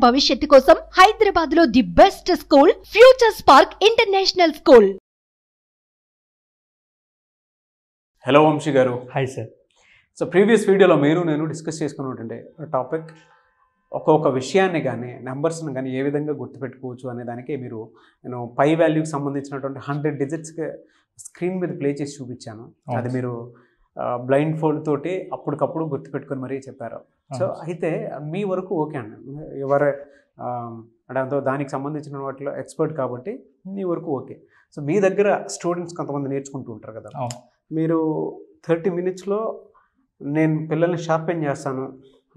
భవిష్యత్తు కోసం హైదరాబాద్ లో the best school future spark international school. Hello Vamshi గారు. Hi sir. సో ప్రీవియస్ వీడియోలో నేను డిస్కస్ చేసుకున్నటువంటి టాపిక్ ఒక్కొక్క విషయాన్ని కానీ నెంబర్స్ని కానీ ఏ విధంగా గుర్తుపెట్టుకోవచ్చు అనే దానికి నేను పై వాల్యూకి సంబంధించినటువంటి 100 డిజిట్స్కి స్క్రీన్ మీద ప్లే చేసి చూపించాను. అది మీరు బ్లైండ్ ఫోల్డ్ తోటి అప్పటికప్పుడు గుర్తుపెట్టుకొని మరీ చెప్పారు. సో అయితే మీ వరకు ఓకే అండి, ఎవరు అంటే దానికి సంబంధించిన వాటిలో ఎక్స్పర్ట్ కాబట్టి మీ వరకు ఓకే. సో మీ దగ్గర స్టూడెంట్స్ కొంతమంది నేర్చుకుంటూ ఉంటారు కదా, మీరు 30 మినిట్స్లో నేను పిల్లల్ని షార్పెన్ చేస్తాను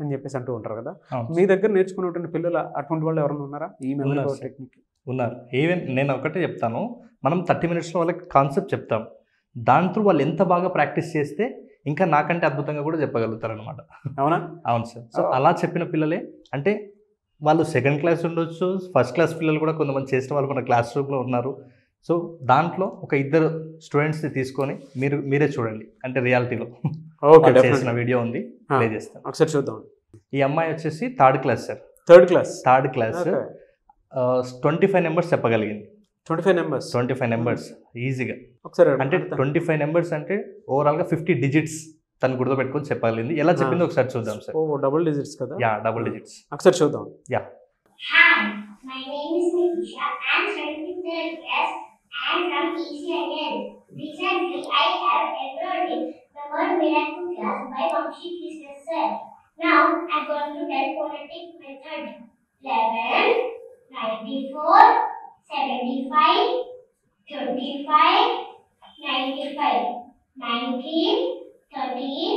అని చెప్పేసి అంటూ ఉంటారు కదా, మీ దగ్గర నేర్చుకున్నటువంటి పిల్లలు అటువంటి వాళ్ళు ఎవరైనా ఉన్నారా? ఈ మెమరీ టెక్నిక్ ఉన్నారు. ఈవెన్ నేను ఒకటే చెప్తాను, మనం 30 మినిట్స్లో వాళ్ళకి కాన్సెప్ట్ చెప్తాం, దాంతో వాళ్ళు ఎంత బాగా ప్రాక్టీస్ చేస్తే ఇంకా నాకంటే అద్భుతంగా కూడా చెప్పగలుగుతారు అనమాట. అవునా? అవును సార్. సో అలా చెప్పిన పిల్లలే, అంటే వాళ్ళు సెకండ్ క్లాస్ ఉండొచ్చు, ఫస్ట్ క్లాస్ పిల్లలు కూడా కొంతమంది చేసిన వాళ్ళు మన క్లాస్ రూమ్లో ఉన్నారు. సో దాంట్లో ఒక 2 స్టూడెంట్స్ని తీసుకొని మీరే చూడండి, అంటే రియాలిటీలో చేసిన వీడియో ఉంది, ప్లే చేస్తాను, ఒకసారి చూద్దాం. ఈ అమ్మాయి వచ్చేసి third class sir. Third class 25 numbers చెప్పగలిగింది. 25 నెంబర్స్ ఈజీగా. ఒకసారి అంటే 25 నెంబర్స్ అంటే ఓవరాల్గా 50 డిజిట్స్ తను గుర్తుపెట్టుకొని చెప్పగలిగింది. ఎలా చెప్పింది ఒకసారి చూద్దాం సార్. డబుల్ డిజిట్స్ కదా? Yeah, double digits. ఒకసారి చూద్దాం. Yeah. Hi, my name is Nikisha. I am studying in third class. I am from ECIL. Recently, I have enrolled in the word miracle class by Vamshi Krishna sir. Now, I am going to tell phonetic method. 11, 94, 75, 35, 95, 19, 13,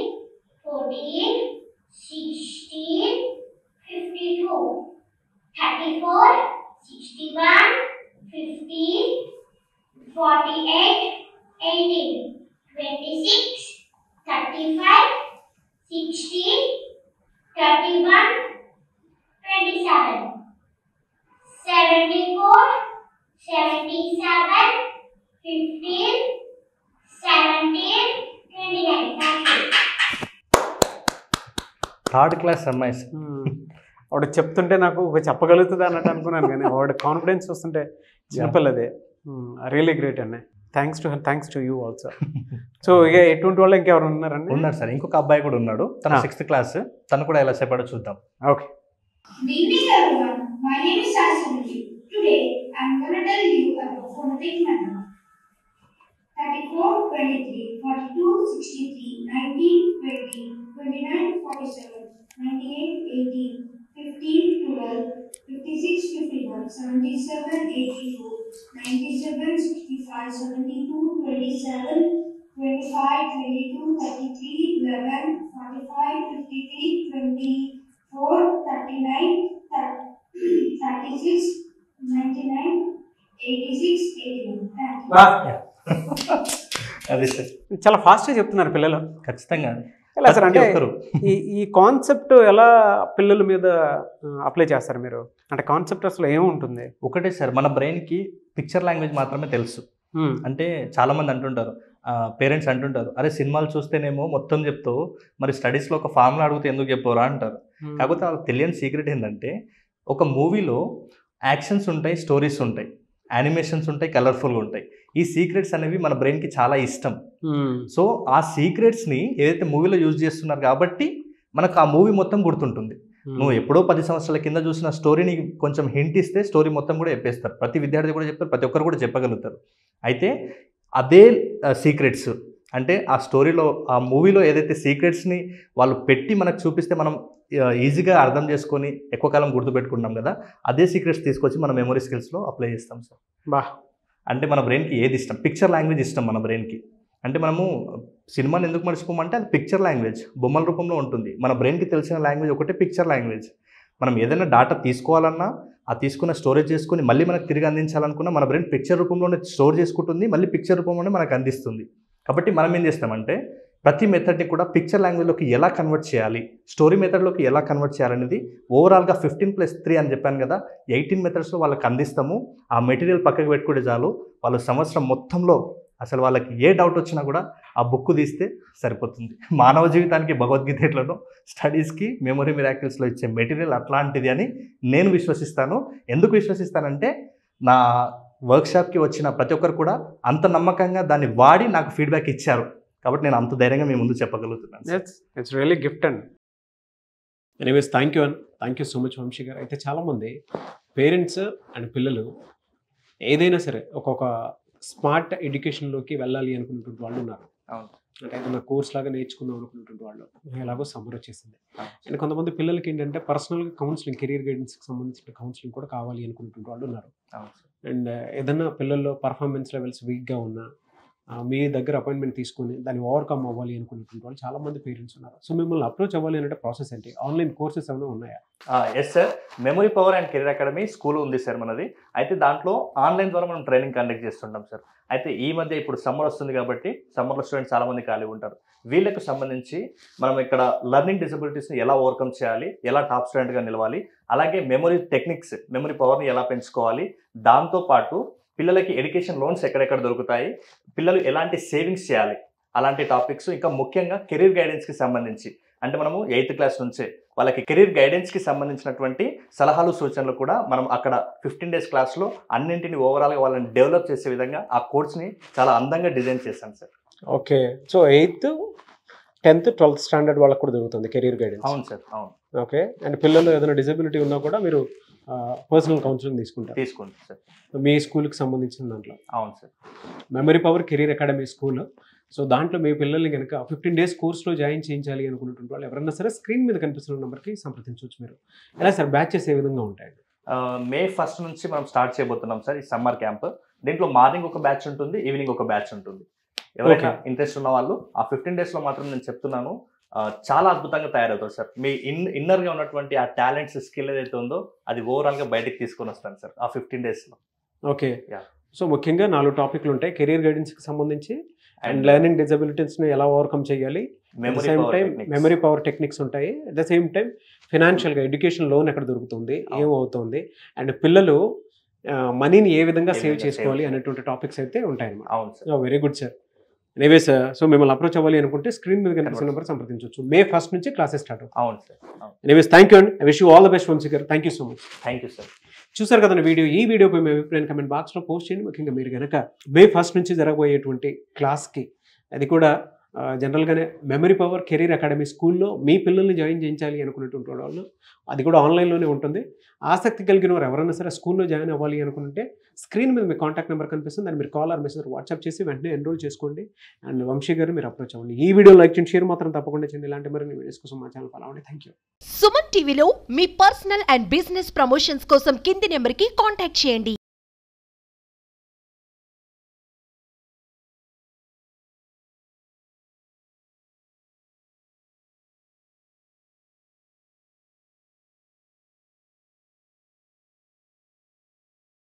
14, 16, 52, 34, 61, 50, 48, 18, 26, 35, 60, 31, 27, 74, 77, 15, 17, 29. Thank you. Third class అమ్మాయి. ఆవిడ చెప్తుంటే నాకు చెప్పగలుగుతుంది అన్నట్టు అనుకున్నాను, కానీ ఆవిడ confidence వస్తుంటే చిన్నపిల్లదే. Really great అండి. Thanks to you also. So ఇక ఎటువంటి వాళ్ళు ఇంకెవరు ఉన్నారండి? ఉన్నారు సార్, ఇంకొక అబ్బాయి కూడా ఉన్నాడు, తన 6th క్లాస్. తను కూడా ఎలా చెప్పాడో చూద్దాం. Okay. Good evening everyone. My name is Saraswati. Today I am going to tell you about phonetic method. 34, 23, 42, 63, 19, 20, 29, 47, 98, 18, 15, 12, 56, 51, 77, 82, 97, 65, 72, 27, 25, 22, 33, 11, 45, 53, 24, 39, 36, 99, 86, 81. Thank you. అదే సార్, చాలా ఫాస్ట్గా చెప్తున్నారు పిల్లలు. ఖచ్చితంగా. ఎలా సార్, అంటే ఈ కాన్సెప్ట్ ఎలా పిల్లల మీద అప్లై చేస్తారు మీరు? అంటే కాన్సెప్ట్ అసలు ఏముంటుంది? ఒకటే సార్, మన బ్రెయిన్కి పిక్చర్ లాంగ్వేజ్ మాత్రమే తెలుసు. అంటే చాలామంది అంటుంటారు, పేరెంట్స్ అంటుంటారు, అరే సినిమాలు చూస్తేనేమో మొత్తం చెప్తావు, మరి స్టడీస్లో ఒక ఫార్ములా అడిగితే ఎందుకు చెప్పవరా అంటారు. కాకపోతే వాళ్ళకి తెలియని సీక్రెట్ ఏంటంటే, ఒక మూవీలో యాక్షన్స్ ఉంటాయి, స్టోరీస్ ఉంటాయి, యానిమేషన్స్ ఉంటాయి, కలర్ఫుల్గా ఉంటాయి. ఈ సీక్రెట్స్ అనేవి మన బ్రెయిన్కి చాలా ఇష్టం. సో ఆ సీక్రెట్స్ని ఏదైతే మూవీలో యూజ్ చేస్తున్నారు కాబట్టి మనకు ఆ మూవీ మొత్తం గుర్తుంటుంది. నువ్వు ఎప్పుడో 10 సంవత్సరాల కింద చూసిన స్టోరీని కొంచెం హింట్ ఇస్తే స్టోరీ మొత్తం కూడా చెప్పేస్తారు. ప్రతి విద్యార్థి కూడా చెప్తారు, ప్రతి ఒక్కరు కూడా చెప్పగలుగుతారు. అయితే అదే సీక్రెట్స్, అంటే ఆ స్టోరీలో, ఆ మూవీలో ఏదైతే సీక్రెట్స్ని వాళ్ళు పెట్టి మనకు చూపిస్తే మనం ఈజీగా అర్థం చేసుకొని ఎక్కువ కాలం గుర్తుపెట్టుకుంటాం కదా, అదే సీక్రెట్స్ తీసుకొచ్చి మన మెమరీ స్కిల్స్లో అప్లై చేస్తాం సార్. అంటే మన బ్రెయిన్కి ఏది ఇష్టం? పిక్చర్ లాంగ్వేజ్ ఇష్టం మన బ్రెయిన్కి. అంటే మనము సినిమాని ఎందుకు మర్చిపోమంటే అది పిక్చర్ లాంగ్వేజ్, బొమ్మల రూపంలో ఉంటుంది. మన బ్రెయిన్కి తెలిసిన లాంగ్వేజ్ ఒకటే పిక్చర్ లాంగ్వేజ్. మనం ఏదైనా డాటా తీసుకోవాలన్నా, ఆ తీసుకున్న స్టోరేజ్ చేసుకుని మళ్ళీ మనకు తిరిగి అందించాలనుకున్నా మన బ్రెయిన్ పిక్చర్ రూపంలోనే స్టోర్ చేసుకుంటుంది, మళ్ళీ పిక్చర్ రూపంలోనే మనకు అందిస్తుంది. కాబట్టి మనం ఏం చేస్తామంటే ప్రతి మెథడ్ని కూడా పిక్చర్ లాంగ్వేజ్లోకి ఎలా కన్వర్ట్ చేయాలి, స్టోరీ మెథడ్లోకి ఎలా కన్వర్ట్ చేయాలనేది ఓవరాల్గా 15+3 అని చెప్పాను కదా, 18 మెథడ్స్లో వాళ్ళకి అందిస్తాము. ఆ మెటీరియల్ పక్కకు పెట్టుకుంటే చాలు, వాళ్ళు సంవత్సరం మొత్తంలో అసలు వాళ్ళకి ఏ డౌట్ వచ్చినా కూడా ఆ బుక్ తీస్తే సరిపోతుంది. మానవ జీవితానికి భగవద్గీత ఎట్లనో స్టడీస్కి మెమరీ మిరాకిల్స్లో ఇచ్చే మెటీరియల్ అట్లాంటిది అని నేను విశ్వసిస్తాను. ఎందుకు విశ్వసిస్తానంటే నా వర్క్షాప్కి వచ్చిన ప్రతి ఒక్కరు కూడా అంత నమ్మకంగా దాన్ని వాడి నాకు ఫీడ్బ్యాక్ ఇచ్చారు కాబట్టి నేను అంత ధైర్యంగా మీ ముందు చెప్పగలుగుతున్నాను. It's really gift and anyways thank you so much Vamshi గారు. అయితే చాలామంది పేరెంట్స్ అండ్ పిల్లలు ఏదైనా సరే ఒక్కొక్క స్మార్ట్ ఎడ్యుకేషన్లోకి వెళ్ళాలి అనుకున్నటువంటి వాళ్ళు ఉన్నారు. అంటే ఏదైనా కోర్స్ లాగా నేర్చుకుందాం అనుకున్నటువంటి వాళ్ళు ఎలాగో సమ్మర్ వచ్చేసింది. అండ్ కొంతమంది పిల్లలకి ఏంటంటే పర్సనల్గా కౌన్సిలింగ్, కెరీర్ గైడెన్స్కి సంబంధించిన కౌన్సిలింగ్ కూడా కావాలి అనుకున్నటువంటి వాళ్ళు ఉన్నారు. అండ్ ఏదైనా పిల్లల్లో పర్ఫార్మెన్స్ లెవెల్స్ వీక్గా ఉన్నా మీ దగ్గర అపాయింట్మెంట్ తీసుకుని దాన్ని ఓవర్కమ్ అవ్వాలి అనుకున్నటువంటి వాళ్ళు చాలామంది పేరెంట్స్ ఉన్నారు. సో మిమ్మల్ని అప్రోచ్ అవ్వాలి అంటే ప్రాసెస్ ఏంటి? ఆన్లైన్ కోర్సెస్ ఏమైనా ఉన్నాయా? Yes sir, memory power and career academy school ఉంది సార్ మనది. అయితే దాంట్లో ఆన్లైన్ ద్వారా మనం ట్రైనింగ్ కండక్ట్ చేస్తుంటాం సార్. అయితే ఈ మధ్య ఇప్పుడు సమ్మర్ వస్తుంది కాబట్టి సమ్మర్లో స్టూడెంట్స్ చాలామంది ఖాళీగా ఉంటారు. వీళ్ళకు సంబంధించి మనం ఇక్కడ లెర్నింగ్ డిసబిలిటీస్ని ఎలా ఓవర్కమ్ చేయాలి, ఎలా టాప్ స్టూడెంట్గా నిలవాలి, అలాగే మెమరీ టెక్నిక్స్, మెమరీ పవర్ని ఎలా పెంచుకోవాలి, దాంతోపాటు పిల్లలకి ఎడ్యుకేషన్ లోన్స్ ఎక్కడెక్కడ దొరుకుతాయి, పిల్లలు ఎలాంటి సేవింగ్స్ చేయాలి, అలాంటి టాపిక్స్, ఇంకా ముఖ్యంగా కెరీర్ గైడెన్స్కి సంబంధించి అంటే మనము 8th క్లాస్ నుంచే వాళ్ళకి కెరీర్ గైడెన్స్కి సంబంధించినటువంటి సలహాలు సూచనలు కూడా మనం అక్కడ 15 days క్లాస్లో అన్నింటిని ఓవరాల్గా వాళ్ళని డెవలప్ చేసే విధంగా ఆ కోర్స్ని చాలా అందంగా డిజైన్ చేశాను sir. Okay, so 8th, 10th, 12th standard వాళ్ళకి కూడా దొరుకుతుంది కెరీర్ గైడెన్స్? అవును సార్, అవును. ఓకే, అండ్ పిల్లలు ఏదైనా డిజబిలిటీ ఉన్నా కూడా మీరు పర్సనల్ కౌన్సిలింగ్ తీసుకుంటారు సార్ మీ స్కూల్కి సంబంధించిన దాంట్లో? అవును sir, memory power career academy school. So దాంట్లో మీ పిల్లల్ని కనుక 15 days కోర్స్లో జాయిన్ చేయించాలి అనుకున్నటువంటి వాళ్ళు ఎవరైనా సరే స్క్రీన్ మీద కనిపిస్తున్న నెంబర్కి సంప్రదించవచ్చు మీరు. ఎలా సార్ బ్యాచెస్ ఏ విధంగా ఉంటాయండి? May 1st నుంచి మనం స్టార్ట్ చేయబోతున్నాం సార్ ఈ సమ్మర్ క్యాంప్. దీంట్లో మార్నింగ్ ఒక బ్యాచ్ ఉంటుంది, ఈవినింగ్ ఒక బ్యాచ్ ఉంటుంది. ఎవరైనా ఇంట్రెస్ట్ ఉన్న వాళ్ళు ఆ 15 daysలో మాత్రం నేను చెప్తున్నాను చాలా అద్భుతంగా తయారవుతారు సార్. మీ ఇన్నర్గా ఉన్నటువంటి ఆ టాలెంట్స్, స్కిల్ ఏదైతే ఉందో అది ఓవరాల్గా బయటకు తీసుకొని వస్తాను సార్ ఆ 15 daysలో. ఓకే, సో ముఖ్యంగా 4 టాపిక్లు ఉంటాయి కెరీర్ గైడెన్స్కి సంబంధించి. అండ్ లెర్నింగ్ డిజబిలిటీస్ని ఎలా ఓవర్కమ్ చేయాలి, same time memory power techniques ఉంటాయి. అట్ ద సేమ్ టైం ఫైనాన్షియల్గా ఎడ్యుకేషన్ లోన్ ఎక్కడ దొరుకుతుంది, ఏమవుతుంది, అండ్ పిల్లలు మనీని ఏ విధంగా సేవ్ చేసుకోవాలి అనేటువంటి టాపిక్స్ అయితే ఉంటాయన్నమాట. అవును sir, very good sir. Anyway sir, so మిమ్మల్ని అప్రోచ్ అవ్వాలి అనుకుంటే స్క్రీన్ మీద కనిపిస్తున్న నెంబర్ సంప్రదించవచ్చు. May 1st నుంచి క్లాసెస్ స్టార్ట్ అవుతాయి. అవును sir. Anyways thank you and I wish you all the best Vamshi గారు. Thank you so much. Thank you sir. చూసారు కదా ఈ వీడియోపై మీ అభిప్రాయం కమెంట్ బాక్స్లో పోస్ట్ చేయండి. ముఖ్యంగా మీరు కనుక May 1st నుంచి జరగబోయేటువంటి క్లాస్కి, అది కూడా జనరల్గానే మెమరీ పవర్ కెరీర్ అకాడమీ స్కూల్లో మీ పిల్లల్ని జాయిన్ చేయించాలి అనుకున్నటువంటి వాళ్ళు, అది కూడా ఆన్లైన్లోనే ఉంటుంది. ఆసక్తి కలిగిన వారు ఎవరైనా సరే స్కూల్లో జాయిన్ అవ్వాలి అనుకుంటే స్క్రీన్ మీద మీ కాంటాక్ట్ నెంబర్ కనిపిస్తుంది, దాన్ని మీరు కాల్ ఆర్ మెసేజ్ వాట్సాప్ చేసి వెంటనే ఎన్రోల్ చేసుకోండి. అండ్ వంశీ గారు మీరు అప్రోచ్ అవ్వండి. ఈ వీడియో లైక్ చేయండి, షేర్ మాత్రం తప్పకుండా చేయండి. ఇలాంటి మరిన్ని వీడియోస్ కోసం మా ఛానల్ ఫాలో అవ్వండి. Thank you. సుమన్ టీవీలో మీ పర్సనల్ అండ్ బిజినెస్ ప్రమోషన్స్ కోసం కింది నెంబర్కి కాంటాక్ట్ చేయండి.